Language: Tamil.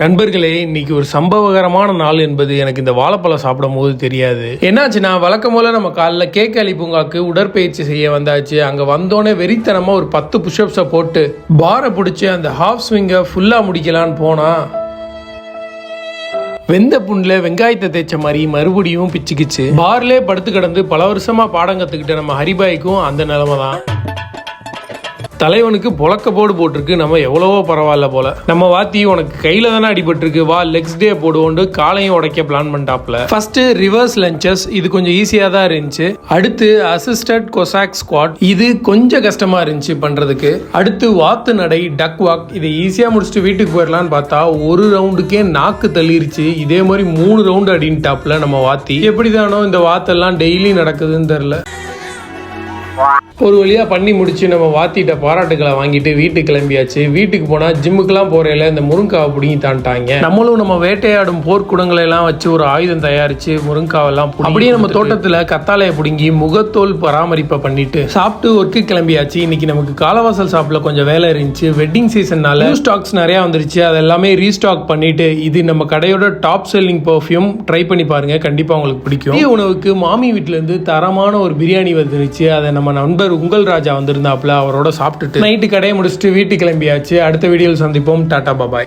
நண்பர்களே, இன்னைக்கு ஒரு சம்பவகரமான நாள் என்பது எனக்கு இந்த வாழைப்பழம் சாப்பிடும் போது தெரியாது. என்னாச்சுன்னா, வழக்கம் போல நம்ம காலைல கேக் பூங்காக்கு உடற்பயிற்சி செய்ய வந்தாச்சு. அங்க வந்தோடனே வெறித்தனமா ஒரு 10 புஷ்அப்ஸை போட்டு பாரை பிடிச்சி அந்த ஹாஃப் ஸ்விங்கை ஃபுல்லா முடிக்கலான்னு போனா, வெந்த புண்ணில் வெங்காயத்தை தேய்ச்ச மாதிரி மறுபடியும் பிச்சுக்கிச்சு. பார்லே படுத்து கிடந்து பல வருஷமா பாடம் கத்துக்கிட்ட நம்ம ஹரிபாய்க்கும் அந்த நிலைமை தான். தலைவனுக்கு புழக்க போடு போட்டிருக்கு. நம்ம எவ்வளவோ பரவாயில்ல போல. நம்ம வாத்தி உனக்கு கையில தானே அடிபட்டிருக்கு, வா லெக்ஸ் டே போடுவோண்டு காலையும் உடைக்க பிளான் பண்ணிட்டாப்ல. ஃபர்ஸ்ட் ரிவர்ஸ் லஞ்சஸ், இது கொஞ்சம் ஈஸியா தான் இருந்துச்சு. அடுத்து அசிஸ்டட் கொசாக் ஸ்குவாட், இது கொஞ்சம் கஷ்டமா இருந்துச்சு பண்றதுக்கு. அடுத்து வாத்து நடை டக் வாக், இதை ஈஸியா முடிச்சுட்டு வீட்டுக்கு போயிடலான்னு பார்த்தா ஒரு ரவுண்டுக்கே நாக்கு தள்ளிருச்சு. இதே மாதிரி 3 ரவுண்டு அடின்ட்டாப்ல நம்ம வாத்தி. எப்படிதானோ இந்த வாத்தெல்லாம் டெய்லி நடக்குதுன்னு தெரியல. ஒரு வழியா பண்ணி முடிச்சு நம்ம வாத்திட்ட பாராட்டுகளை வாங்கிட்டு வீட்டுக்கு கிளம்பியாச்சு. வீட்டுக்கு போனா ஜிம்முக்கெல்லாம் போறையில இந்த முருங்காவை பிடிங்கி தாண்டாங்க. நம்மளும் நம்ம வேட்டையாடும் போர்க்குடங்களை எல்லாம் வச்சு ஒரு ஆயுதம் தயாரிச்சு முருங்காவெல்லாம் அப்படியே நம்ம தோட்டத்துல கத்தாழையை பிடுங்கி முகத்தோல் பராமரிப்பை பண்ணிட்டு சாப்பிட்டு ஒர்க்கு கிளம்பியாச்சு. இன்னைக்கு நமக்கு காலவாசல் ஷாப்ல கொஞ்சம் வேலை இருந்துச்சு. வெட்டிங் சீசன்னால ஸ்டாக்ஸ் நிறைய வந்துருச்சு. அது எல்லாமே ரீஸ்டாக் பண்ணிட்டு, இது நம்ம கடையோட டாப் செல்லிங் பர்ஃபியூம், ட்ரை பண்ணி பாருங்க, கண்டிப்பா உங்களுக்கு பிடிக்கும். உணவுக்கு மாமி வீட்டுல இருந்து தரமான ஒரு பிரியாணி வந்துருச்சு. அதை நம்ம நண்பர் உங்கள் ராஜா வந்திருந்தாப்புல, அவரோட சாப்பிட்டுட்டு நைட்டு கடையை முடிச்சுட்டு வீட்டுக்கு கிளம்பியாச்சு. அடுத்த வீடியோவில் சந்திப்போம். டாடா பாபாய்.